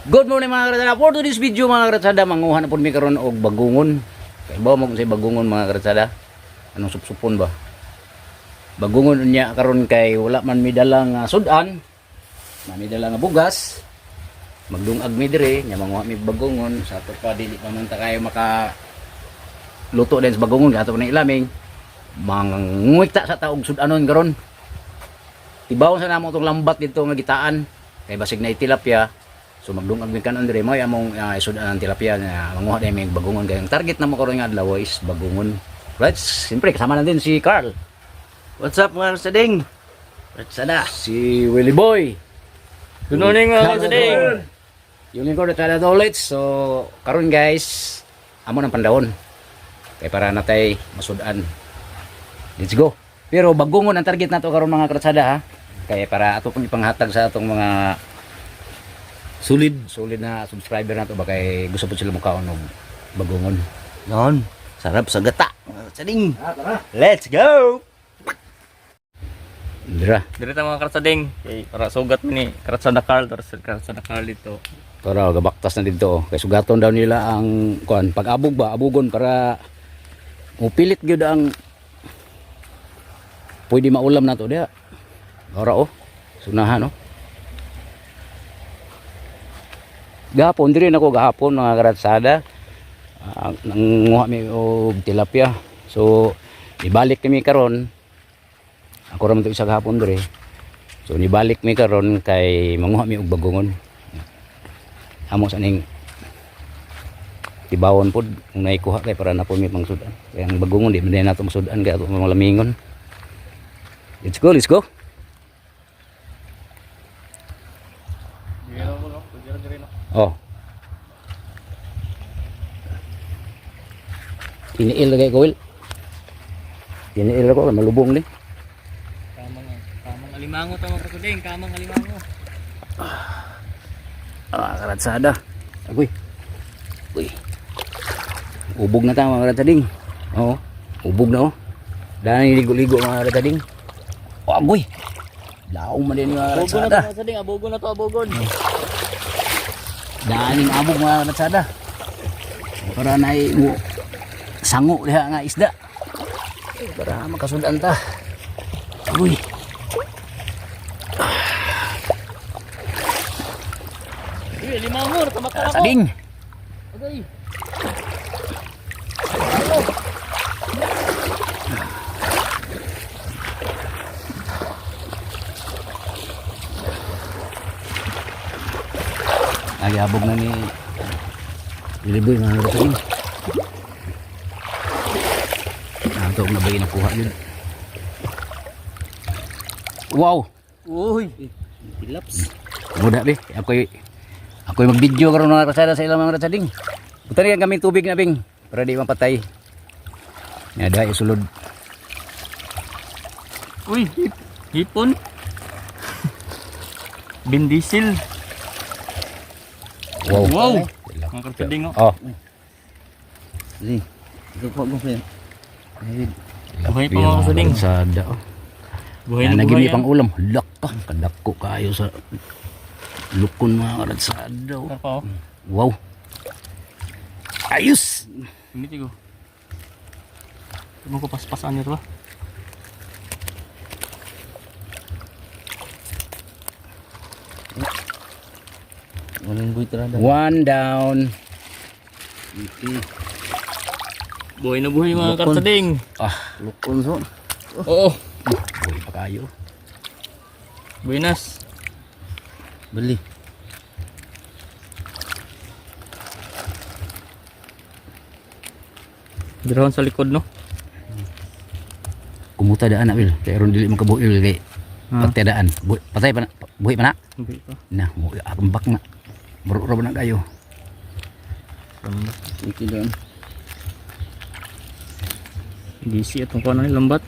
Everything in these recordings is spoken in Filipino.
Good morning mga karatsada. For today's video mga karatsada, manguha na po mi karon og bagungon. Kay bawa mo kung say bagungon mga karatsada. Anong supsupon ba? Bagungon unya karon kay wala man mi dalang sudan. Mami dala nga bugas. Magdungag mi dire nya manguha mi bagungon sa ato pa dili pa man ta kayo maka luto din sa bagungon ato ni ilaming. Manguwikta sa taog sudanon karon. Tibaw sa namo tong lambat dito nga gitaan kay basig na tilapia. So magdungag mi kanon dire mo among sudan ang tilapia nga manguha din mi bagungon kay ang target namo karon nga adlaw is bagungon. Right, siyempre kasama na din si Carl. What's up mga kasading? Katsada. Si Willie Boy. Good morning mga kasading. Yung lingkod at kada ulit. So karon guys, amo ng pandahon. Kay para natay masudan. Let's go. Pero bagungon ang target nato karon mga karatsada ha. Kaya para ato pong ipanghatag sa atong mga solid na subscriber nato ba kay gusto po sila mukaon og bagungon. Noon, sarap sa gata mga kasading. Tara. Let's go! Dira. Dirita mga karasading, kay para sugat mi ni Karatsada Carl, Karatsada Carl dito. Para gabaktas na dito. Kay sugaton daw nila ang kuan pag-abog ba, abugon para upilit gyud ang pwede maulam nato dia. Ora oh. Sunahan oh. Gahapon diri nako gahapon mga karatsada. Nanguha mi og tilapia. So ibalik kami karon. Ako ra man to isa gahapon diri. So nibalik mi karon kay manguha mi og bagungon. Amo sa ning tibawon pod kung naikuha kay para na po mi pangsudan. Kaya ang bagungon di man nato masudan kay ato mga lamingon. Let's go, let's go. Oh. Tiniil lagi ko, Will. Tiniil ako, malubong ni. Kamang alimango to mga karasading, kamang alimango. Karatsada. Agoy. Uy. Ubog na tayo mga karatsading. Oo. Ubog na oh. Dahil ligo-ligo mga karatsading. Oh, agoy. Laong man din mga Abogon na to karatsada. mga karasading, abogon na to, abogon. Daaning abog mga karatsada. Para na sango diha nga isda. Para makasudan ta. Agoy. Uy, alimango, tamakal ako. Karasading. Okay. Ay, abog na ni Liliboy mga karasading. Ito na ba yung nakuha yun? Wow! Uy, tilaps. Muda be, ako'y mag-video karon mga kasada sa ilang mga kasading. Puta rin kami tubig na bing para di mapatay. Nga dahil sulod. Uy, hipon. Bindisil. Wow. Wow. Mga karasading oh. Oh. Sige. Ito po mo friend. Buhay pa mga kasading. Kasada oh. Buhay na Nagimi buhay yan. pang ulam. Lak ka. Kadako kayo sa lukon mga kasada oh. Sarap oh. Wow. Ayos. Ini tigo. Mo ko paspasan nito ba? Walang buhay terada. One down. Buhay na buhay mga Lukon. karasading. Lukon so. Oo. Uy pa kayo. Buenas. Beli. Dirawan sa likod no. Kumuta daan na Will. Kaya ron dili mo kabuil kay pagtadaan. Patay pa na. Buhi pa na. Buhay pa. Nah, mo akong bak na. Baro na kayo. Ito doon. Gisi atong kuha na ni lambat.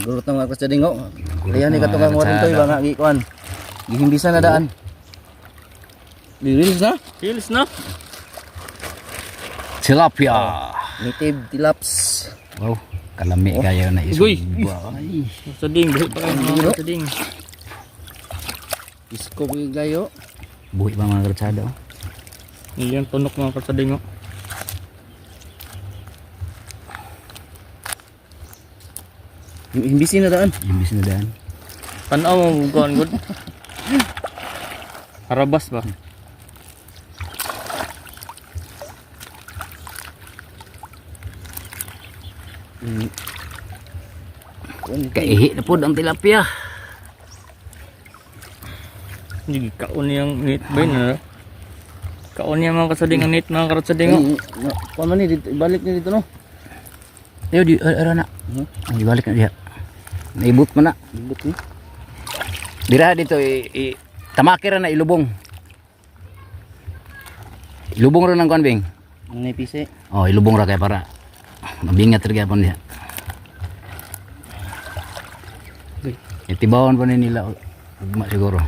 Guro ta mga kasading oh. Kaya ni katong mo dito iba nga gikuan. Gihimbisan na daan. Liris na? Feels na. Tilapia. Native tilaps. Wow. Kalami kayo na Uy. isuba. Ay. Sading, buhay pa kayo mga sading. Isko ko yung gayo. Buhi pa mga karatsada. Oh. Iyan tunok mga karsading oh. Himbisi na daan. Imbis na daan. Tanaw mo bukuan good. Harabas ba? Kaihi na po ang tilapia. Hindi kaon niyang net ba yun ano? Kaon niya mga karsading ang net mga karsading oh. Kuan man ni dito, ibalik ni dito no. Ayo di ara na. Ang ibalik na diha. Naibot man na. Ibot ni. Dira dito tamakira na ilubong. Ilubong ra ng kanbing. Ang napise. Oh, ilubong ra kay para mabingat ra gyapon diha. Itibawan pa ni nila ugma siguro.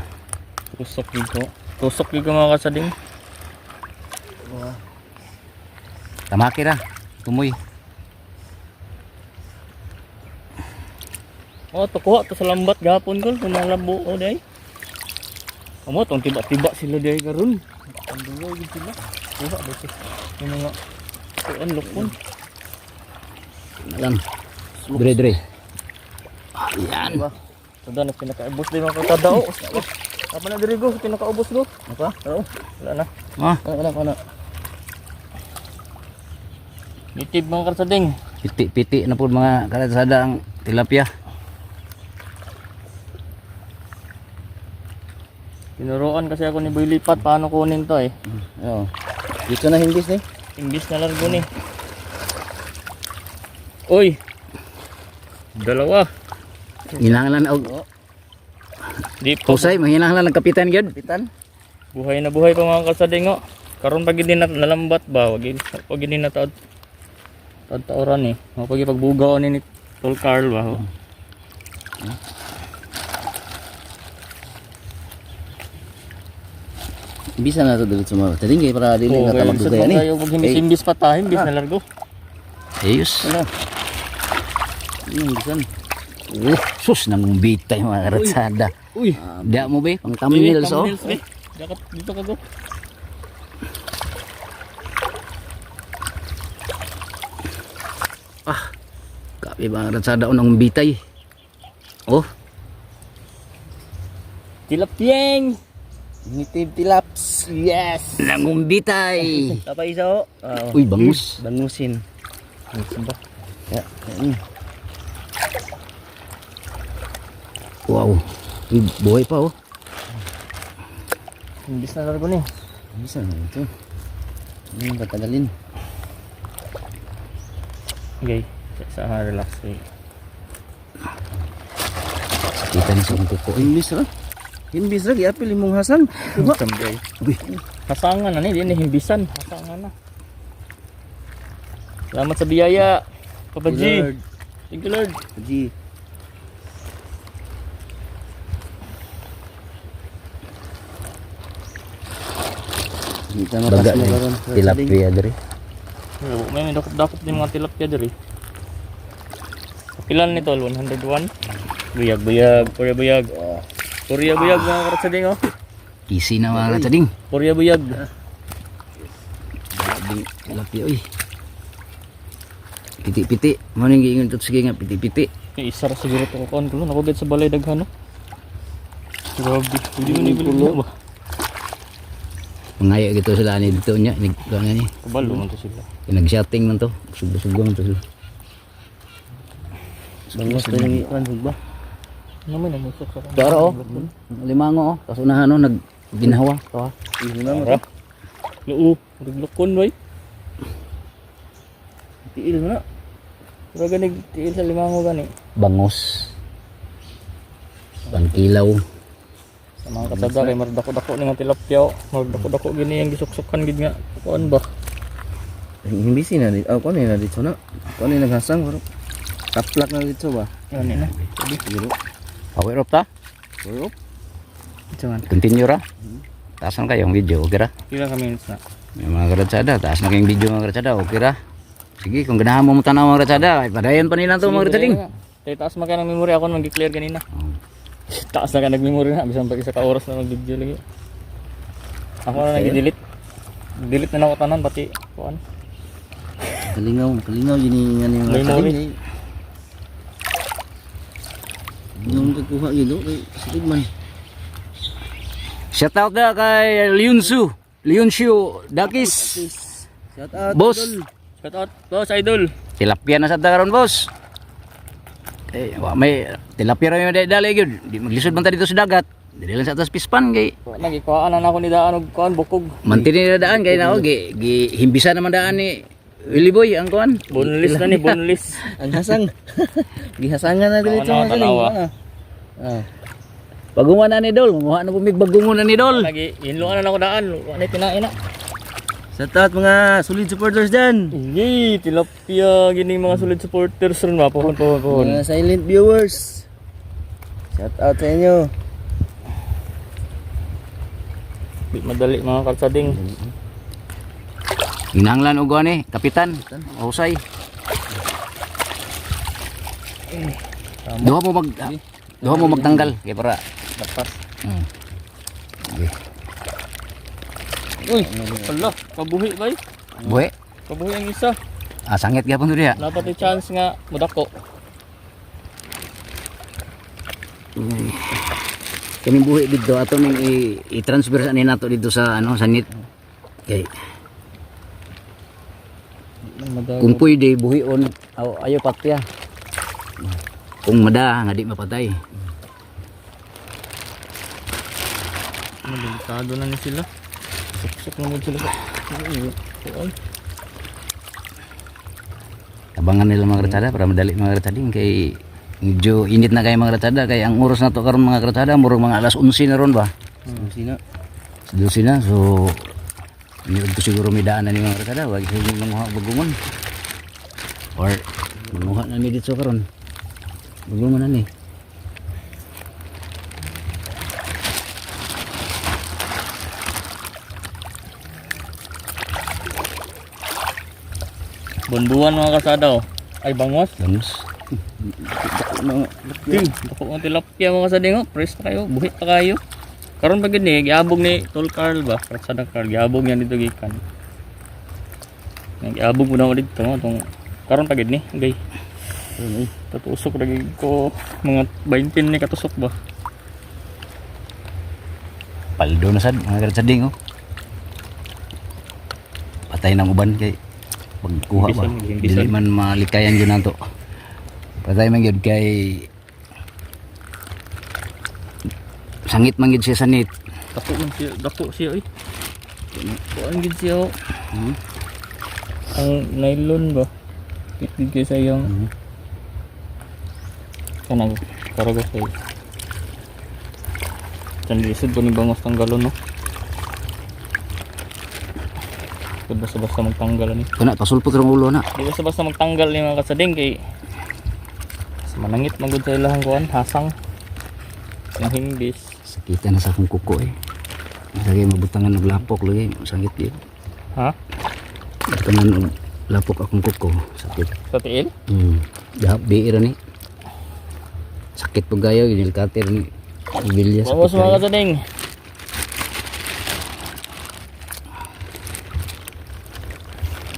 Tusok dito. Tusok dito mga karsading. Tamakira. Tumoy. Oh, tukuha to sa lambat gapon ko kung nalabo o day. Amo tong tiba-tiba sila day karon. Ang duwa gid sila. Tuha ba si yung mga kuan lukon. Lang. Dire. Ayan. Sada na pinakaubos din mga katadao. Apa na diri go pinakaubos go? Apa? Oo. Wala na. Ah, Kana. Nitib mga karsading. piti na po mga karatsada ang tilapia. Tinuruan kasi ako ni Boy Lipat paano kunin to eh. Oo. Dito na himbis ni. Imbis na largo ni. Uy. Dalawa. Hinahanglan og Di pa kusay, mahinahanglan ng kapitan gyud. Kapitan. buhay na buhay pa mga karsading oh. Karon pag hindi na nalambat ba, wag hindi na taoran eh. Pag pagbugaw ni Tol Carl ba. Oh. Bisa na to diretso mo. Tading kay para dili Oh, na kaya tamag sa dugay ni. tayo pag himbis pa tayo, himbis na largo. Ayos. Ano? Bisan. Sus nang bitay mga karatsada. Uy. Dia mo be pang thumbnails oh. Dito ka go. Kapi mga karatsada unang bitay. Oh, Tilapyeng. Nitib tilaps. Yes. nangumbitay. Tapa isa oh. Uy, bangus. Bangusin. Samba. Ya. Wow. Uy, buhay pa oh. Himbis na largo ni. Bisa na ito. Ini patagalin. Okay. Sa relax eh. Kita ni sa kuko. Himbis ra. Himbis ra giapil imong hasan. Diba? Sambay. Uy, Hasangan na ni, di na himbisan. Hasangan na. Salamat sa biyaya. Papa G. Lord. Thank you Lord. Ji. Kita baga mapas mo ni karon. tilapia diri. May dakop-dakop din mga tilapia diri. Pilan nito? 101? Buyag. Purya buyag mga karatsading oh. Easy na mga karatsada. Purya buyag. Tilapia uy. Piti-piti. Mo ning giingon to sige nga piti-piti. Isa ra siguro to kon kulo nakugad sa balay daghan no. Grabe. Hindi mo ni kulo ba? Mangaya gito sila ni dito nya ni ni. Kabalo man to sila. Nag-shouting man to. Sugo-sugo man to sila. Bangus to yung ikan ba? Naman na musok sa. Daro oh. Limango oh. Kasunahan oh nagginhawa to ha. Ihuna mo Ara. Loo, naglukon bay. tiil mo na. Pero ganig tiil sa limango gani. Bangos. Pangkilaw. Sa mga kasada kay mardako-dako ni nga tilapia. Mardako-dako gini ang gisuksukan gid nga. Kuan ba? Himbisi na dito. Kuno na dito na. Kuno naghasang bro. Taplak na dito ba? Gani na. Siguro. Okay rop ta. Bro. Jangan. Continue ra. Taas na kayong video, okay ra? Pila ka minutes na. Yung mga karatsada, taas na kayong video mga karatsada, okay ra? Sige, kung ganahan mo tanaw mga karatsada, ay padayon pa nila to mga karatsading. Tay taas man kay ng memory ako nang gi-clear ganina. Taas na ka nag-memory na, bisan pa isa ka oras na mag-video lagi. Ako na nag-delete. Delete na ako tanan pati kuan. Kalingaw yun yung ano Memory. Yung kukuha yun, kay sikid man. Shout out na kay Leonsu Dakis. Shout out, Boss. idol. Shout out, boss idol. Tilapia na sa karon boss. May tilapia ra may dali gyud. Di maglisod man ta dito sa dagat. Dili lang sa atas pispan kay Nagikuhaan na ako ni daan og kuan bukog. mantini na daan kay nao gi himbisa naman daan ni Willie Boy ang kuan. Boneless na ni, boneless. Ang hasang. Gihasangan na dili Ano, sa tanawa. Bagungan na ni Dol, muha na pumig bagungon na ni Dol. Lagi inluan na ako daan, wala na tinain na. Shout out mga solid supporters dyan. Yay, tilapia gini mga solid supporters ron ba pohon. Mga silent viewers. Shout out sa inyo. Di madali mga kalsading. Hinanglan og ni kapitan. Husay. Duha mo magtanggal kay para Dapat. Okay. Uy, hala, kabuhi ba? Buhi. Kabuhi ang isa. Sangit gyapon to diha. Dapat yung chance nga mudako. Kami buhi dito ato ming i-transfer sa nato dito sa ano sa net. Kay kung pwede buhion ayo patya. Kung mada nga di mapatay. Delikado na ni sila. Suksok na mo sila sa. Ay. Tabangan nila mga ratsada para madali mga ratsading kay medyo init na kay mga ratsada kay ang oras na to karon mga ratsada murong mga alas 11 na ron ba. Sino? Sa 12 na so niud ko siguro may daan na ni mga ratsada wag sa inyo mga bagungon. Or manguha na ni dito karon. Bagungon na ni. Bunduan mga kasada oh. Ay bangos. Bangos. Ting, bako mga tilapia mga kasading oh. Press pa kayo, buhit pa kayo. Karon pa gini, giabog ni Tol Carl ba? Kasada Carl, giabog yan dito gikan. Giabog mo na ako dito no, tong karon pa gini, gay. Tatusok lagi ko mga 20 ni katusok ba. Paldo na sad mga ratsading oh. Patay nang uban kay pagkuha ba. Dili man malikayan yun nato. Patay man yun kay sangit man yun siya sa net. Dako siya oy. Kuan gid siya oh. Ang nylon ba? Kitid kay sayang. Kanang karago say. Lisod ko ni bangos tanggalon no. Huwag basta-basta magtanggal ni. Kana pasulpot rong ulo na. Di basta-basta magtanggal ni mga kasading kay manangit magud sa ilahang kuan hasang. Ang himbis. Sakita na sa akong kuko eh. Lagi mabutangan og lapok lagi sakit yun. Ha? Butangan og lapok akong kuko sakit. Sa tiil? Dahap biira ni. Sakit po gayo ginilkater ni. Bilya Vamos sakit. mga kasading.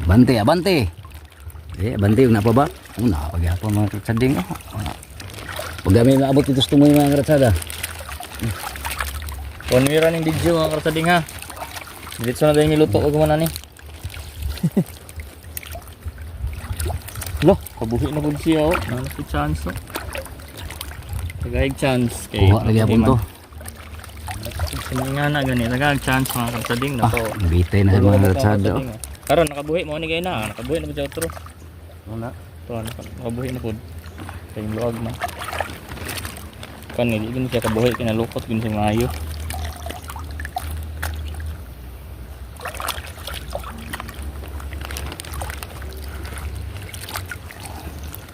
Bante, abante. Bante yung napa ba? Una, pagyapon mga katsading. Pag kami maabot dito sa tumoy mga katsada. Konwira ning video mga kasading ha. Diretso na tayo niluto ko man ni. Lo, kabuhi na pud siya oh. Ano si chance oh. Tagaig chance kay. Kuha lagi apon to. Nga na gani, tagaig chance mga kasading na to. Nabitay na sa mga katsada. Karon nakabuhi mo ni kay na, nakabuhi na pud siya otro. Wala. To nakabuhi na pud. Kay luag man. Kan hindi din siya kabuhi kinalukot din sa maayo.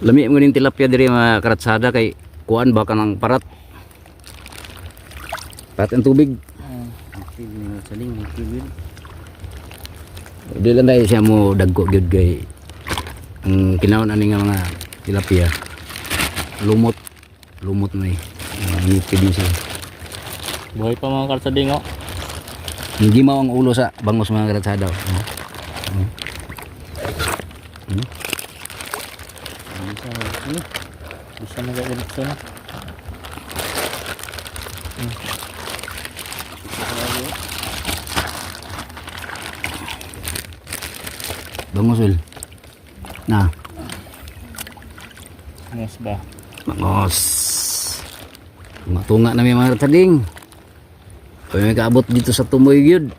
Lami mo ning tilapia diri mga karatsada kay kuan ba kanang parat. Parat ang tubig. Active mga saling active yun. Di lang tayo siya mo dagko gyud kay ang kinahon ani nga mga tilapia. Lumot. Lumot na eh. Ngipid din siya. Buhay pa mga karsading oh. Hindi mo ang ulo sa bangos mga karatsada. Bisa na gagawin ito na. Bangos Will. Na. Mas ba? Bangos. Tunga-tunga na may mga karasading. Kaya may kaabot dito sa tumoy yun.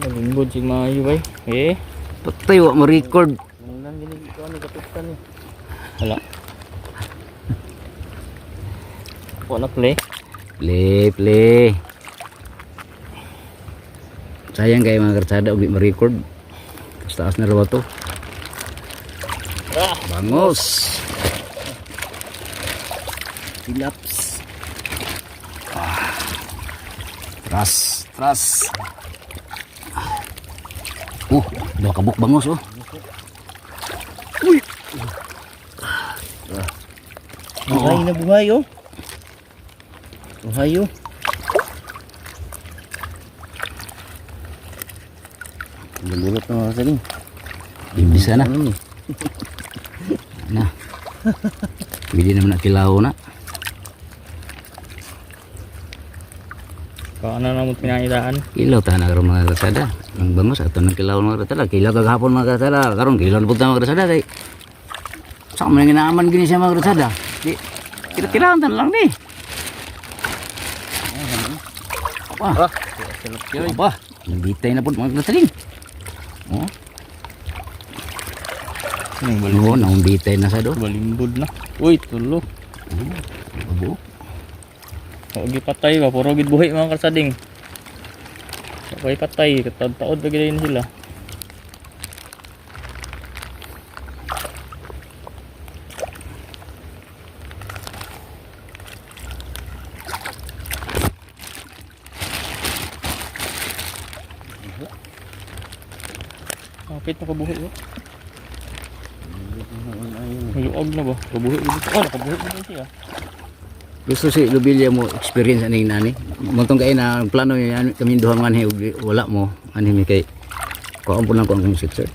Malimbod si Mayo bay. Patay wa mo record. Nang gini ko ani katutan ni. Wala. Wala play. Play. Sayang kayo mga karatsada ug di ma-record. Taas na raw to. Bangos. Tilaps. Tras. Dua kabuk bangos oh. Buhay na buhay oh. Buhay oh. Bulot na mga saling. Bisa na. Ano ni? Na. Bili naman na kilaw na. Kung ano na mo pinaitaan. Kilaw tahan na karon mga karatsada. Ang bangos ato ng kilaw mga karatsada. Kilaw kagahapon mga karatsada. Karon kilaw na punta mga karatsada kay. Saan man ginaaman gini siya mga karatsada. Di kira-kiraan tan lang ni. Apa? Bitay na po mga karatsada. Oh. Oo, nahumbitay na sa do. Balimbod na. Uy, tulo. Abo. Huwag patay ba, puro gid buhay mga karsading. Huwag patay, katad-taod pa gid sila. Kapit na kabuhi ba? Luog na ba? Kabuhi dito. Nakabuhi dito siya. Gusto si Lubilia mo experience aning nani. Montong kay na ang plano niya kami duha man wala mo ani mi kay ko ampun lang ko ang sitser.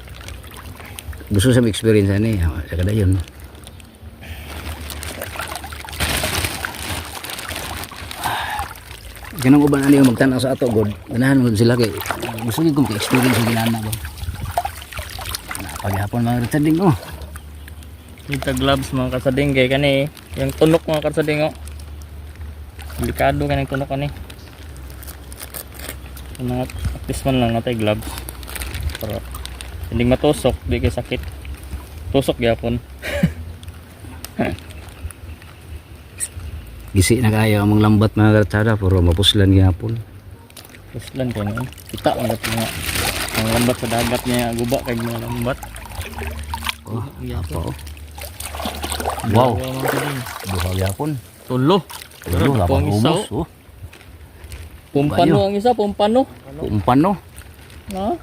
Gusto sa experience ani, sa kada yun. Ganang uban ani magtanaw sa ato god. Ganahan mo sila kay gusto gyud kong experience sa ginana ba. Paghapon mga retarding oh. Kita gloves mga karsading kay kani yung tunok mga karsading oh. Delikado kanang tunok kani. Mga at least man lang natay gloves. Para hindi matusok, di kay sakit. Tusok gyapon. Gisi na kayo among lambat mga karatsada puro mapuslan gyapon. Tuslan kani. Kita ang nga. Ang lambat sa dagat niya guba kay mga lambat. Oh, apa oh. Wow. Mga karsading. Duha gyapon. Tulo. Tulo Pero labang ang isa, humos oh. Pumpano ang isa, pumpano. Kumpan no. Na?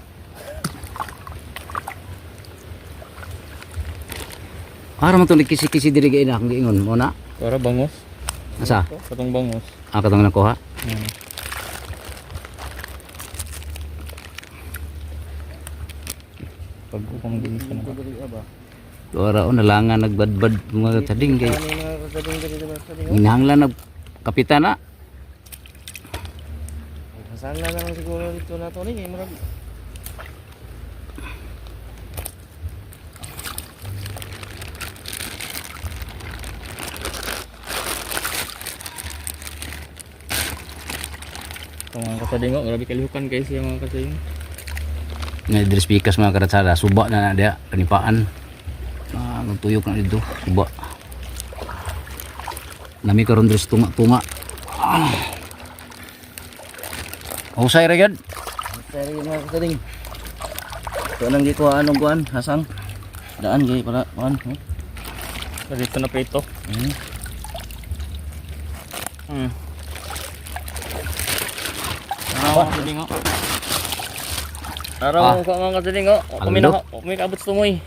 Para mo itong kisi-kisi diri gay na akong giingon mo na. Para bangos. Asa? Katong bangos. Katong nakuha. Pag ukang din siya na. Dora o nalangan nagbadbad mga sading kay Ano mga kasading dito mga kasading. hinahanglan nag kapitan na. Saan na lang siguro dito na to ni kay murag. Mga kasading oh, grabe kalihukan guys yung mga kasading. Nga dress pikas mga karatsada suba na dia kanipaan. Nagtuyok na dito suba. Nami karon dress tunga-tunga. Usay ra gyud. Sari mga kasading. Ito nang gikuha anong kuan hasang. Daan gay para kuan. Dito na pa ito. Mga kasading oh. Araw ka mga kasading oh. May kaabot sa tumoy.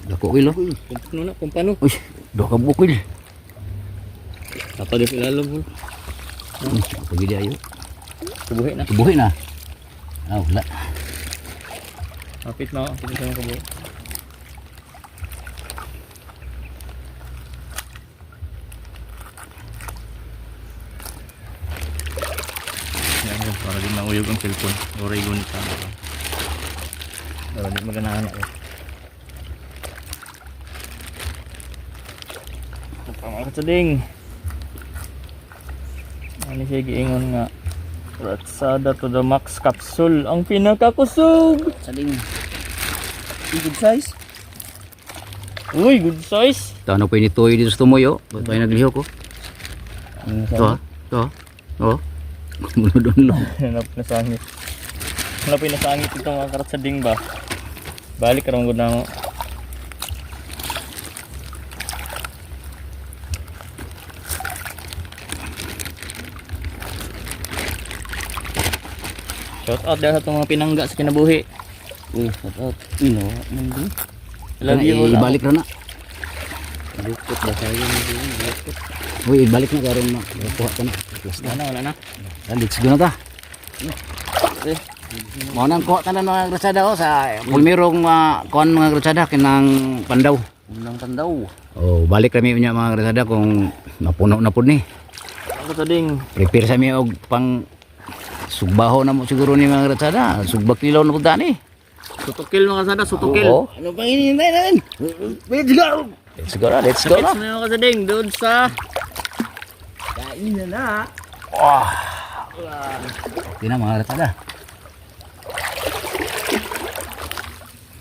Dako kilo. Kumpano na, kumpano. Uy, dua ka bukil. Apa dia ilalom? Pagi dia ayo. Kubuhi na. Buhi na. Ah, wala. Kapit na, kapit na kubuhi. Yan, para din mauyog ang cellphone. Oray gunit sa mga. Para di maganahan ako. Mga kasading. Ano siya giingon nga. Ratsada to the max capsule. Ang pinakakusog. Saling good size. Uy, good size. Tano pa ini toy dito sa tumoy oh. Ba't tayo nagliho ko? To ha? To. Oh. Mulodon lang. Hanap na sangit. Hanap na sangit itong mga karatsading ba? Balik karong gud na mo. Shout out dahil sa itong mga pinangga sa kinabuhi. Uy, shout out. Ino, nandi. Love you all. Ibalik na na. Lukot ba tayo nandi? Lukot. Uy, ibalik na karon na. Kuha ka na. Wala na. Let's go na ta. Mo nang kuha tanan mga grasada oh sa pulmirong kuan mga grasada kinang Pandaw. Unang tandaw. Oh, balik kami unya mga grasada kung napuno na pud ni. Ako tading. Prepare sa mi og pang sugbaho na mo siguro ni mga grasada. Sugbak kilaw na pud ani. Sutukil mga kasada, sutukil. Oo. Ano pang hinihintay natin? Let's go! Let's go na, let's go Kapits na. na mga kasading doon sa Kain na na. Hindi na mga grasada.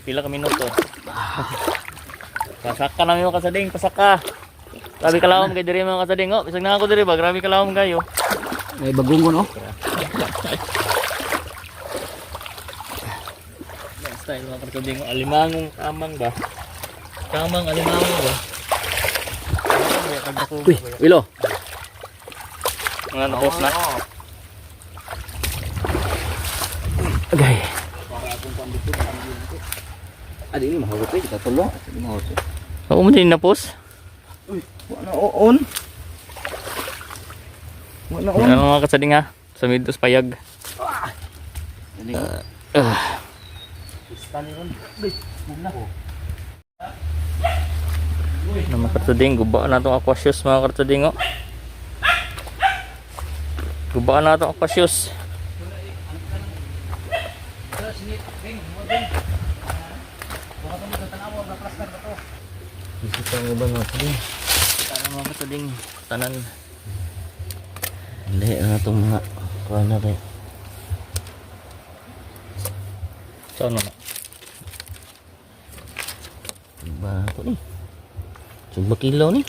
pila ka minuto. Pasaka na mga kasading, pasaka. Grabe kalawom kay diri mga kasading. Oh, bisag na ako diri ba, grabe kalawom kayo. May bagungon oh. Style mga kasading, alimangong kamang ba? Kamang alimangong ba? Uy, Wilo. Mga napos na. Agay. Adi ini mahawat eh, kita tolong. Ini mahawat eh. Oo mo din napos? Wala on. Wala on. Ano mga kasading ha? Sa midos payag. Ini. Na mga kasading, gubaan na itong aquasius mga kasading oh. Gubaan na itong aquasius. Kita ngubah natin. Tanan mga kasading, tanan. Hindi na itong mga kuha na rin. Saan na? Ba ako ni. Sumba kilaw ni.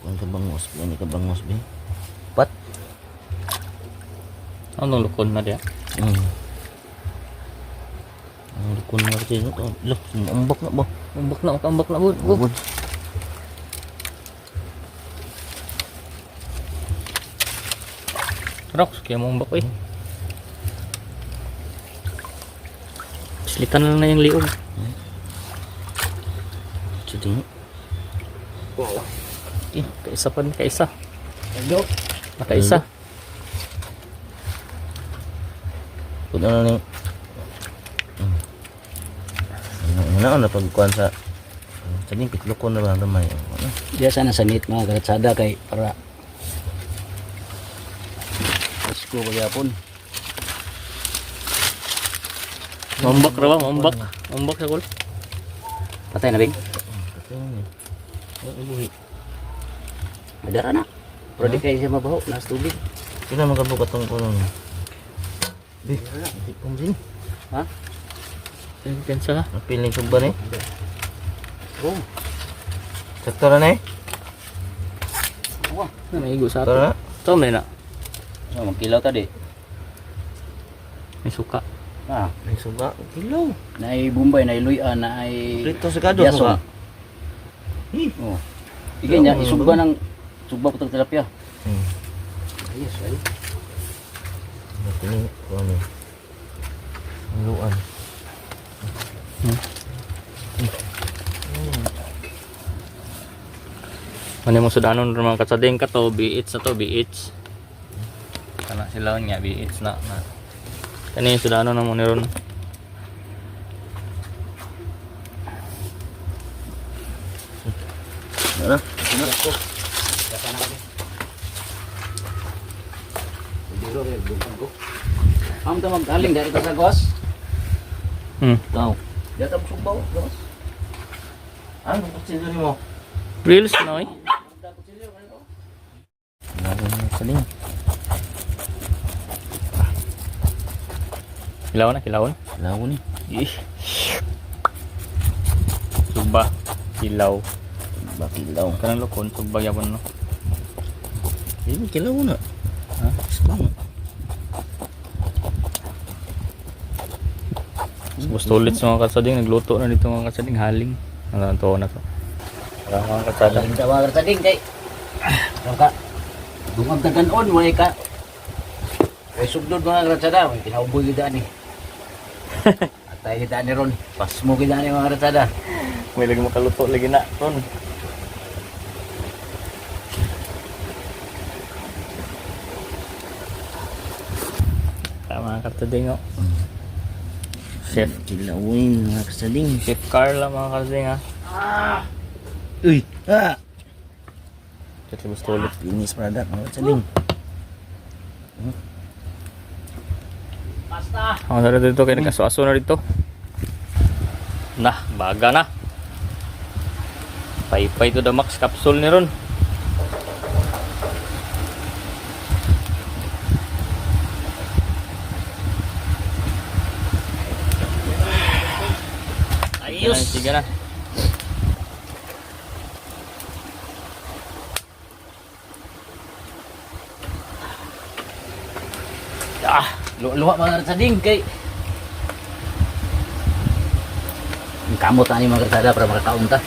Ang kabangos, ini kabangos be. Pat. Anong lukon na diya? Ang lukon na rin ito. Look, umbak na ba? Ambak na bud. Ubod. Rox, kaya mo ambak eh. Silitan lang na yung liog. Jadi, Kaisa pa, kaisa. go. Nakaisa. Puno na ni. Ano pagkuhan sa saging pitlokon na ba gamay. Diya sana sangit mga grasada kay para Pasko pagyapon. Mambak ra ba? Mambak. Mambak sa kul. Patay na bing. Ubuhi. Madara na. Pero di kayo siya mabaho. Nas tubig. Sino magabukat tong kulon? Di, tipong din. Ha? Pensa ha? Napiling sumba ni. Oh. Sakto na ni. Naigo sa Sakto ato. na. Tom na. So, magkilaw tadi. May suka. Ah, Ay suga, kilaw. na ay Bombay, na ay Luya, na ay Prito sa kado Biaso. suga. Oh. Sige niya, isugba ng sugba putang tilapia. Ayos, ay. Ini ano? Luan. Ano mo sudanon ron mga katsading ka to, BH na to, BH. Kana sila niya, BH na. Kani sudanon na mo ni ron. Ano? Sunod ako. Kasama kami. Biro rin, bukan ko. Ang tamang galing dari ta sa gos. Tao. Dito mo sugbaw, gos. Ano kutsilyo nimo? Reels no eh. Lagi mo saling. Kilawon na, kilawon. Lawo ni. Ih. Sugba, kilaw. Bakilaw. Kanang lokon, sugba yapon no. Ini kilaw na. Ha? Spam. Gusto ulit sa mga katsading, nagluto na dito mga katsading, haling. Ang to na to. Para mga katsading. Galing sa mga sading kay. Ano ka? Dungag na ganon, wala ka. Kay sugdod mga ratsada, may kinauboy kita ni. Atay kita ni ron. Pasmo kita ni mga ratsada. May lagi makaluto lagi na ron. Tama mga katsading oh. Chef. Kilawin mga kasaling. Chef Carla mga katsading ha. Uy! Ah! Kasi gusto ulit. Linis product mga kasaling. Basta. Ako na dito kaya nagkaso-aso na dito. Nah, baga na. Pay to the max capsule ni ron. Ayos. Sige na. Luha mga rasading kay. Ang kamot ani mga ratsada para makakaon ta.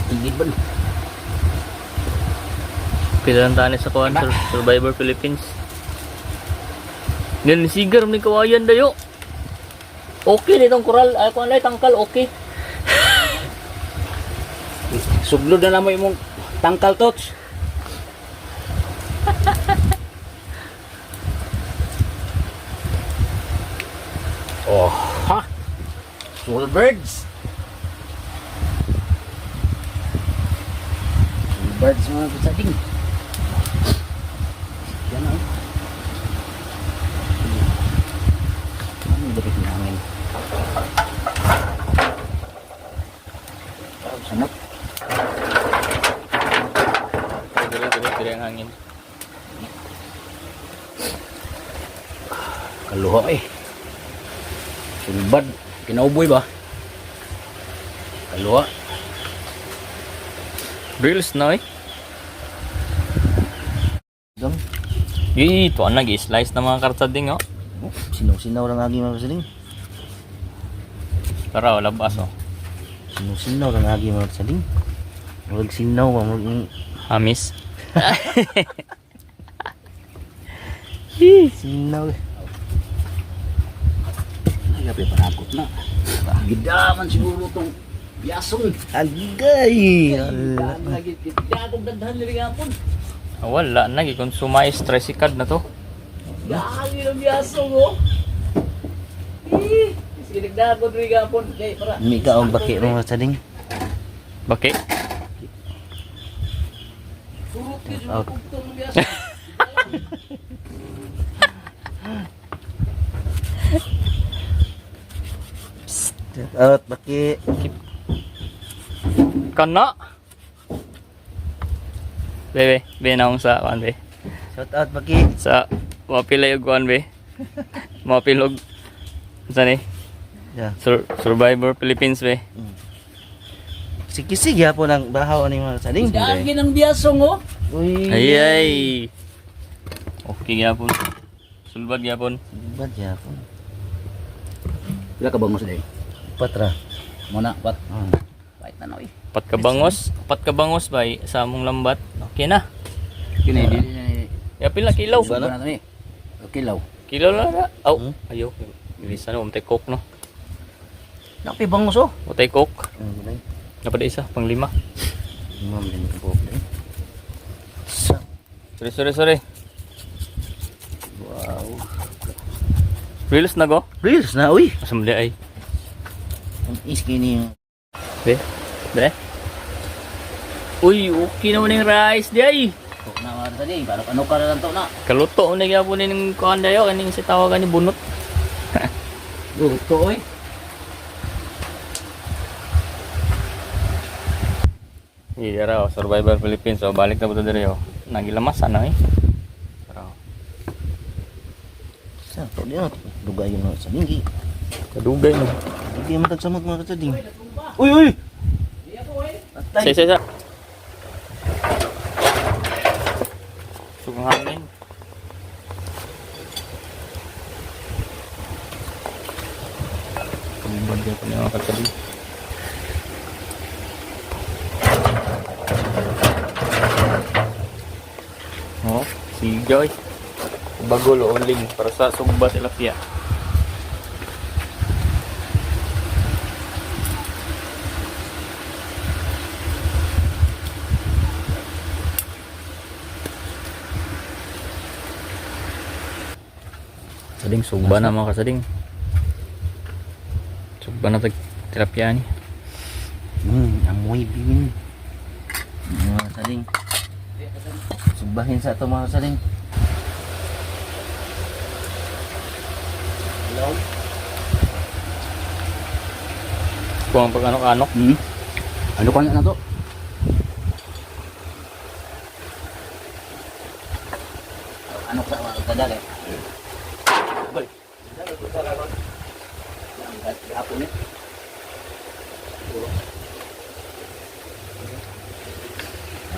Tigid ba? Pilan tani sa kuan Survivor Philippines. Nil sigar ni kawayan dayo. Okay nitong koral, ay kuan lay tangkal okay. Suglod na mo imong tangkal tots. Oh, ha? Soul birds. Soul birds mga kasading. Yan o. Ano yung dapit ng hangin? Sanap. Dire ang hangin. Kaluha eh. Sulbad. Kinauboy ba? Kaluha. Reels na eh. Dam. Ito ang nag-slice na mga kartsading oh. Sinaw-sinaw lang agi mga kasaling. Tara, wala bas oh. Sinaw-sinaw lang agi mga kasaling. Huwag sinaw ba? Hamis. Sinaw. Ay, gabi panakot na. Gidaman siguro itong biyasong. Agay! Gagong dandahan nila gapon. Wala na, gikonsuma is tricycad na to. Gagi ng biyasong oh. Sige, nagdagon rin gapon. Kaya para. Hindi ka ang baki mga kasaling. Bakit? Surut ka Out. yung pugtong ng biyasong. Out baki. Kana? Bebe, naong sa kuan be. Shout out baki. Sa mapilay og kuan be. Mapilog sa ni Yeah. Survivor Philippines be. Sikisig ya po ng bahaw ani mga kasaling. Gagi ng biyasong oh. Uy. Ay ay. Okay gyapon. Sulbad gyapon. Bad ya po. Pila ka bangos day? Patra. Muna, pat. Wait na noy. Pat ka bangos ba sa among lambat. Okay na. Kini di. Ya pila kilaw. Ba na ni? Kilaw. Kilaw na na. Aw, ayo. Bilisan na umtay coke no. Napi bangos oh. Umtay coke. Ano ba? Dapat isa pang 5. Imam din ko po. Sorry. Wow. Reels na go. Reels na uy. Asam di ay. Ang iskini. Dre. Uy, okay naman yung rice di ay. Tok na mga tadi, ano ka na lang to na. Kaluto na gyapon ning kuan dayo kaning si tawagan ni bunot. To oy. Iya raw, Survivor Philippines. So balik na po diri oh. Nagilamas na eh. Raw. Sa to dia dugay no sa linggi. Kadugay no. Hindi matag samot mga katading. Uy. Atay. Sa. Sugang hangin. Kumibad ya po niya mga katabi. Oh, si Joy. Bagol o onling para sa sumba tilapia. Sading sugba na mga kasading. Sugba na tag tilapia ni. Amoy bimin. Mga saling. Subahin sa ito mga saling. Hello. Kung pag-anok-anok. Ano ka na to? Ano ka mga kadali? Boy. Hapon eh.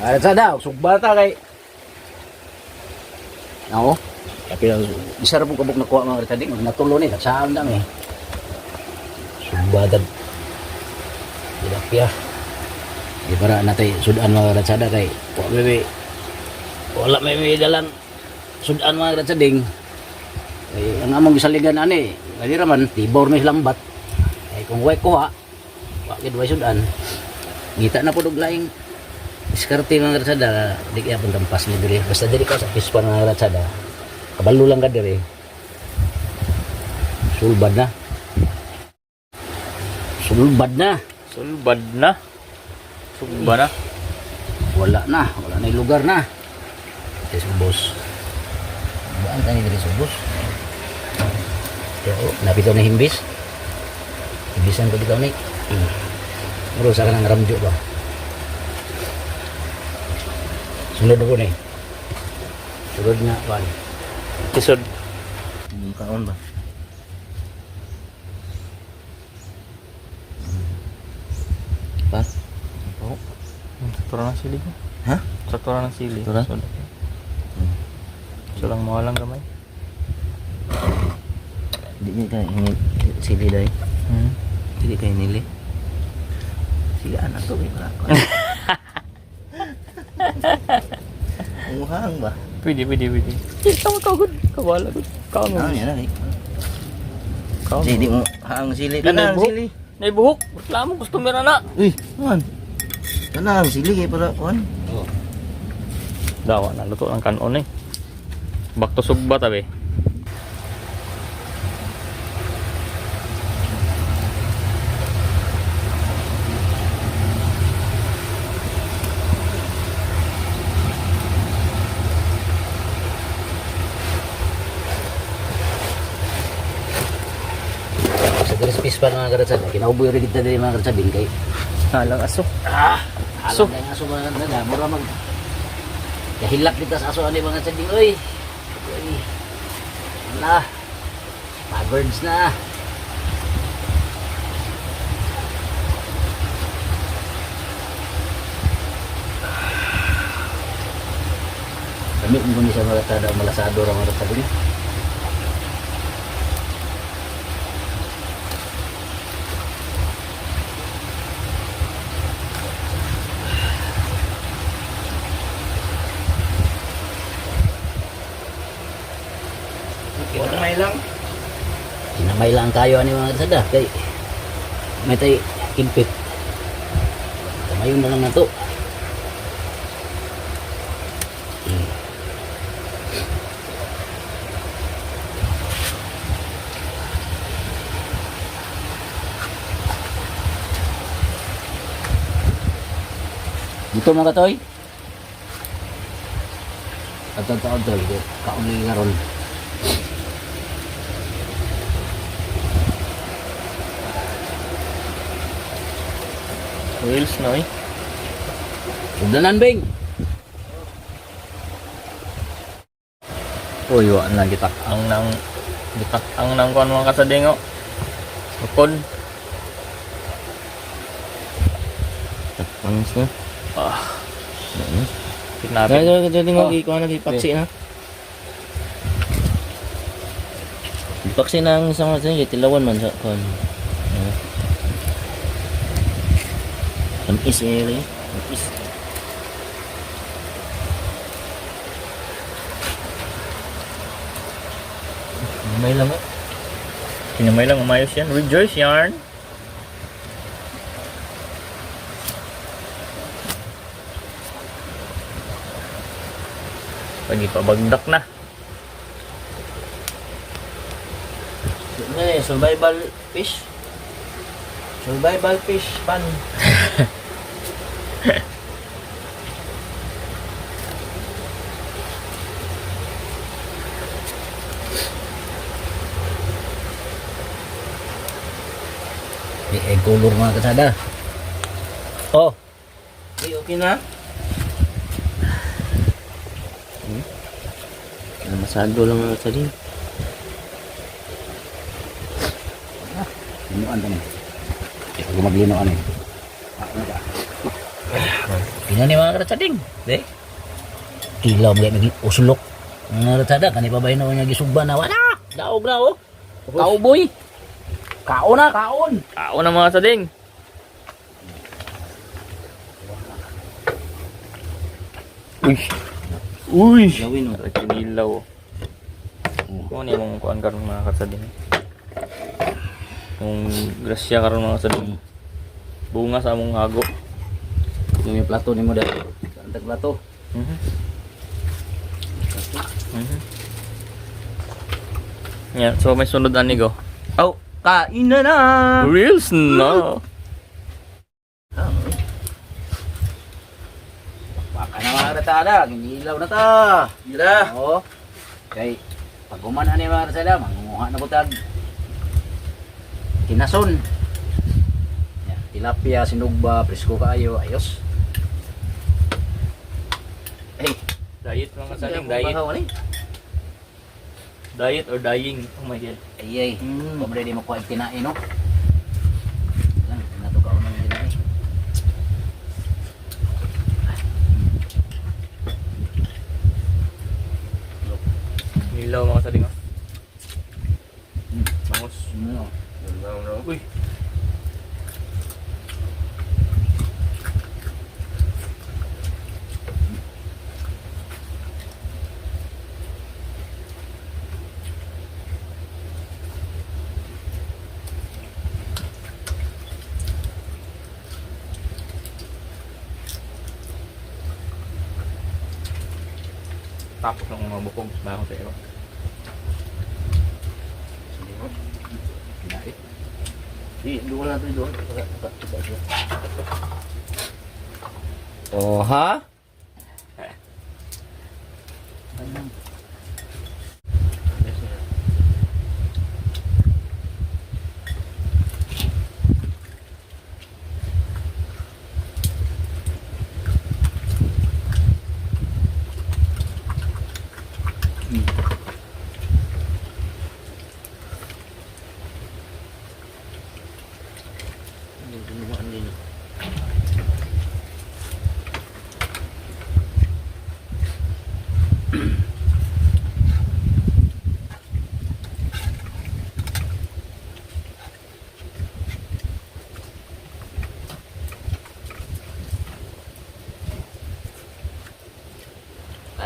Ay, sa daw, sugbata kay. Ako. Tapi isa ra po kabuk nakuha mga tadi, natulo ni, saan dami. Sugbata. Tilapia. Di para natay sudan mga ratsada kay wala may dalan sudan mga ratsading. Ang among gisaligan ani, kali raman tibor ni lambat. Ay kung way kuha, wa gid way sudan. Ngita na pud og laing diskarte mga ratsada, di kaya pun tampas ni diri. Basta diri ka sa pispan mga ratsada. Kabalo lang ka diri. Sulbad na. Sulbad na. Sulbad na. Sugba na. Wala na yung lugar na. Ito subos. Baan tayo dito subos? Pero napito na himbis. Himbisan ko dito ni. Marusa ka ng ramjo ba? Sunod ako na eh. Sunod nga ba? Kisod. Kaon ba? Pa? Oh. Satura ng sili ko. Ha? Satura ng sili. Satura? So lang mga lang gamay. Hindi ka hingi sili dai. Hindi ka hinili. Sila anak to para ko. Umuhang ba? Pwede. Ikaw good. Kawala good. Kaon mo. Ah, yan na. Kaon. Hindi mo haang sili. Yan, Kanang buhok. sili. Naibuhok. Reklamo. Customer na. Uy, man. Kanang sili kay para kuan. Dawa na. Luto ng kanon eh. Back to sugba tabi. Sa crispis pa mga karatsada. Kinauboy rin kita din mga karatsading kay. Halang aso. Alam na yung aso mga karatsading. Mura mag. Kahilak kita sa aso ani mga karatsading. Uy. Wala. Pagwords na. Lami mo ni sa mga tada malasado ra mga sa gini. Kinamay lang. Kinamay lang kayo ani mga karsada kay may tay impit. Kamayon na lang nato. Dito mga katoy. Taon to, kauli karon. Reels na eh. Udanan bing. Uy, wa na gitak ang nang kuan mga kasadingo. Ukod. Panis na. Kinabi. Kaya jadi ngogi ko lagi paksi na. Paksi na ang isang sa tilawan man sa kon. Tamis ere. Tamis. May lang eh. Kinamay lang umayos yan. Rejoice yarn. Pagi pabagdak na. Ano eh, survival fish. Survival fish pan. Egg color mga kasada. Oh. Okay na. Masado lang ang tadi. Linuan kami. Ito maglinuan eh. Ina ni mga karatsading. De. Kilaw mga may usulok. Mga karatsada kani pa ba ino nya gisugba na wala. Daog na oh. Cowboy. Kaon na, kaon. Ako na mga sading. Uy. Uy. Gawin mo. Kinilaw. Kung ano yung kuan karon mga kasading. Yung grasya karon mga kasading. Bunga sa among hago. Yung may plato ni mo dahil. Santag plato. Yan, so may sunod ani go. Oh, kain na na. Reels na. Baka na mga karatsada. Ginilaw na ta. Gila. Oo. Kay pag umana ni mga karatsada, mangunguha na butag. Kinason. Yan, tilapia, sinugba, presko kayo, ayos. Hey, Diet mga kasading, diet. Diet or dying. Oh my god. ay, pobre di mo kuha kinain, no? Lang, nato ka unang kinain. Nilaw mga kasading. Bangus. Uy. Tapos ng mga bukog bago sa ero. Kinain. Di, doon na doon. Oh, ha?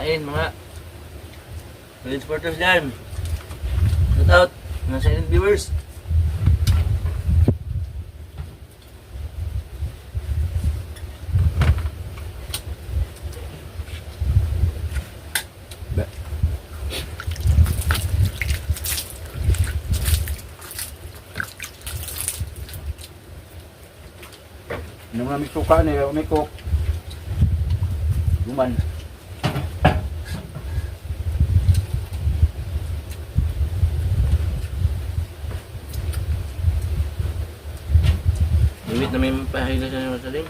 kain mga solid supporters dyan. Shout out mga silent viewers. Nung namin suka ni may cook. Guman. Limit na may pahila sa mga saling.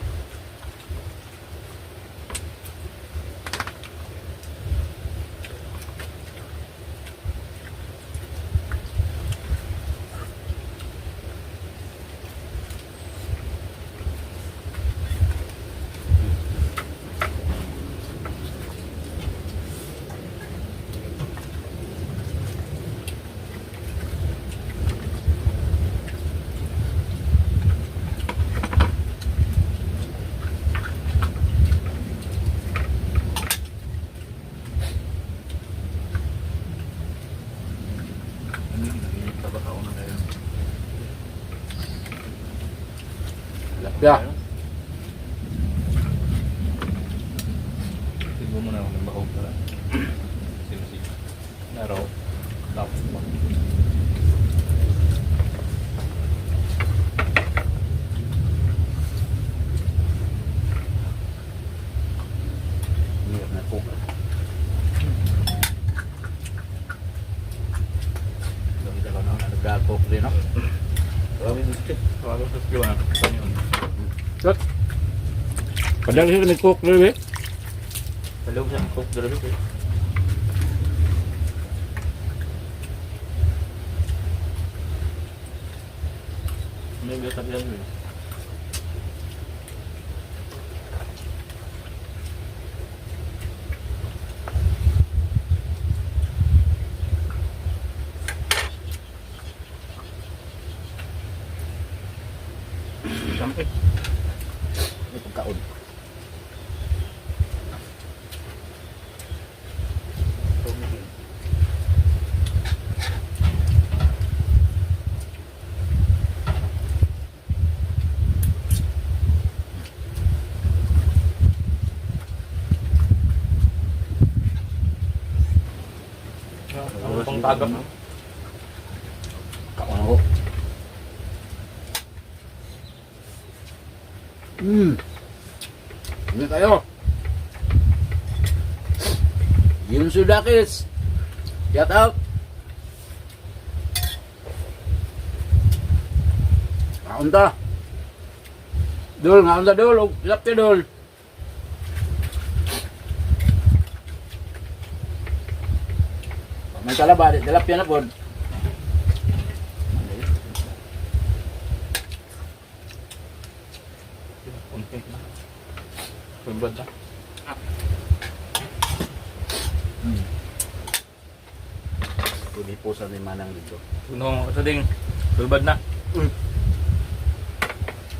Ya. Tignan mo na ako ng bahog para. Sino-sino. Naraw. Tapos mo. Hirap na cook. Dami ka na nag-cook din, no? Kalau terus gimana? Cut. Padahal sila nag-cook rin, eh. Palong sa cook dito. Ini biasa biasa. Sampai. Ini pagkaon. Pang tagap. Kaon ako. Ini tayo. Yun Sudakis. Shout out. Kaon ta. Dol, ngaon ta dol. Lapte dol. May kalaba, dilapya na po. Konti na. Pembad na. Pwede po sa manang dito. Puno sa ding. Pembad na.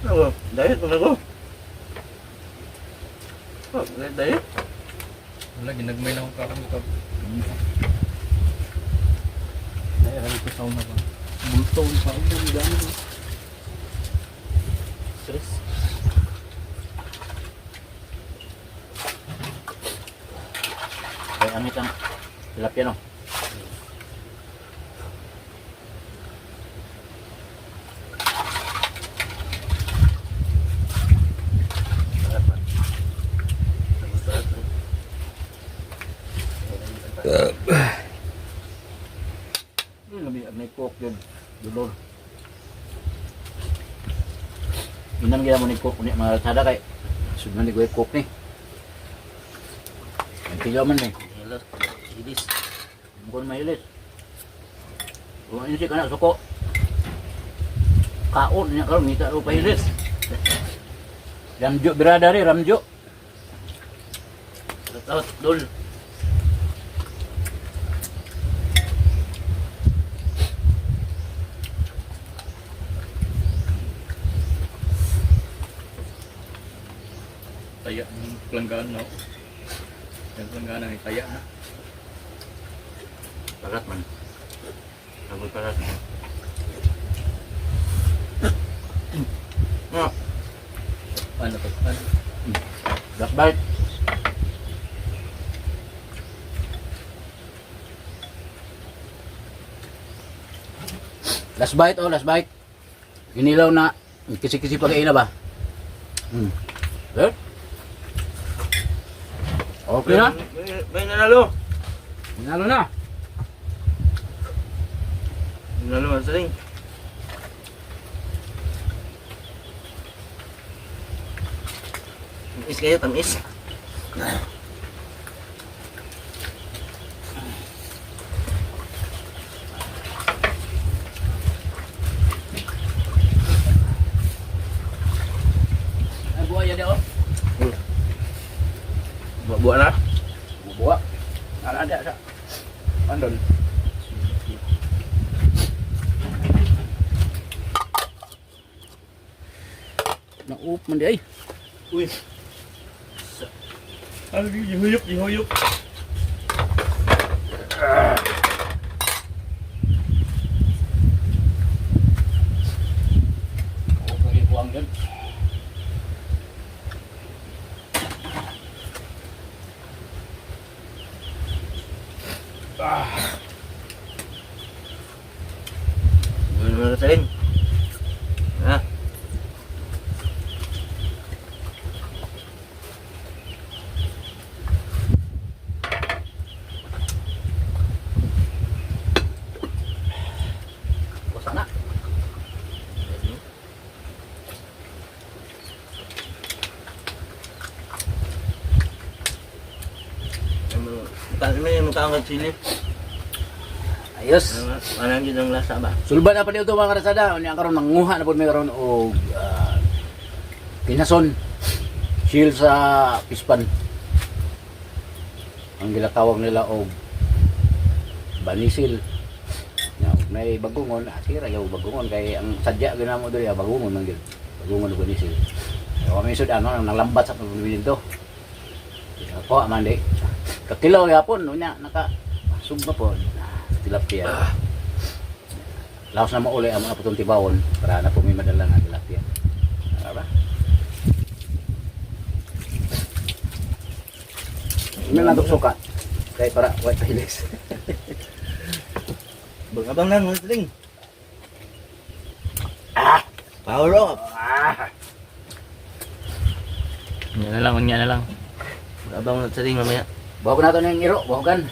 Oh, diet pala ko. Oh, diet. Wala, ginagmay na akong kakang Ay, alam ko sauna ba? Bultong pa ako ng gano'n. Stress. Kaya amit ang tilapia, no? May cook yun. Dulor. Inam gila mo ni cook ni mga sada kay sunan ni cook ni. Ang tigaw man ni. Hello. Ilis. Mukon mahilis. Kung ini si kana suko. Kaon niya karon ngita ro pahilis. Ramjo berada ri Ramjo. Shout out dol. Taya ng pelanggan, no? Yan kung nga nang itaya na. Parat man. Abot parat. Ah, Ano to? Ano? last bite. Last bite oh, last bite. Inilaw na. Kisi-kisi pag-ina ba? Good? Okay na? Bay nanalo. Nanalo na. Nanalo man saling. Tamis kayo, tamis. Ay, buhay yan oh. Buat-buat lah. Buwa. Ada sa. Andon. Naup man di ay. Uy. Ano di? Gihuyop, gihuyop. Okay, buang din. Nanalo saling. Ah. Sana. Ano yung mukha ng chili? Ayos. Ano yun ang lasa ba? Sulban na pa dito mga karasada. Unya karon nanguha na po may karon og kinason. Shield sa pispan. Ang ginatawag nila og banisil. May bagungon, sira yaw bagungon kay ang sadya ginamo diri bagungon man gyud. Bagungon ug banisil. Pero kami sud ano nang lambat sa pagbibili dito. Ako man di. Kakilaw yapon unya naka sugba po. Tilapia. Laos na mauli ang mga putong tibawon para na po may madala nga tilapia. Tara. May natok suka. Kay para white hilis. Abang lang, mga saling. Ah! Power up! Ah! Yan na lang, yan na lang. Abang mga saling mamaya. Bawa ko na ito ng iro, bawagan.